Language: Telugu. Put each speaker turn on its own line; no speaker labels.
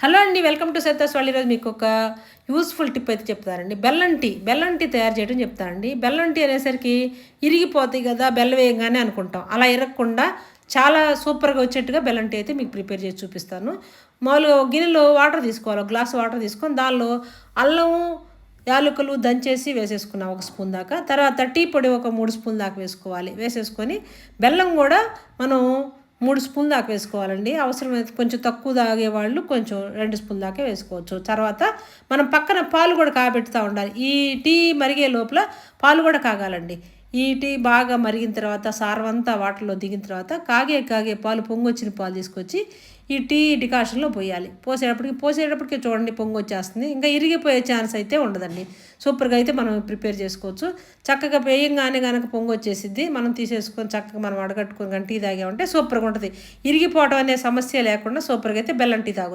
హలో అండి, వెల్కమ్ టు సత్తాస్ వాళ్ళు. ఈరోజు మీకు ఒక యూస్ఫుల్ టిప్ అయితే చెప్తానండి. బెల్లం టీ తయారు చేయడం చెప్తానండి. బెల్లం టీ అనేసరికి ఇరిగిపోతాయి కదా బెల్లం వేయగానే అనుకుంటాం. అలా ఇరగకుండా చాలా సూపర్గా వచ్చేట్టుగా బెల్లం టీ అయితే మీకు ప్రిపేర్ చేసి చూపిస్తాను. మామూలుగా ఒక గిన్నెలో వాటర్ తీసుకోవాలి, ఒక గ్లాస్ వాటర్ తీసుకొని దానిలో అల్లం, యాలకులు దంచేసి వేసేసుకున్నాం ఒక స్పూన్ దాకా. తర్వాత టీ పొడి ఒక 3 స్పూన్ దాకా వేసుకోవాలి. వేసేసుకొని బెల్లం కూడా మనం 3 స్పూన్ దాకా వేసుకోవాలండి. అవసరమైతే కొంచెం తక్కువ తాగేవాళ్ళు కొంచెం 2 స్పూన్ దాకా వేసుకోవచ్చు. తర్వాత మనం పక్కన పాలు కూడా కాబెట్టుతూ ఉండాలి. ఈ టీ మరిగే లోపల పాలు కూడా కాగాలండి. ఈ టీ బాగా మరిగిన తర్వాత సారం అంతా వాటర్లో దిగిన తర్వాత కాగే పాలు, పొంగొచ్చిన పాలు తీసుకొచ్చి ఈ టీ డికాషన్లో పోయాలి. పోసేటప్పటికి చూడండి పొంగు వచ్చేస్తుంది. ఇంకా ఇరిగిపోయే ఛాన్స్ అయితే ఉండదండి. సూపర్గా అయితే మనం ప్రిపేర్ చేసుకోవచ్చు. చక్కగా వేయంగానే కనుక పొంగు వచ్చేసిద్ది. మనం తీసేసుకొని చక్కగా మనం అడగట్టుకొని కానీ టీ తాగామంటే సూపర్గా ఉంటుంది. ఇరిగిపోవడం అనే సమస్య లేకుండా సూపర్గా అయితే బెల్లం టీ తాగొచ్చు.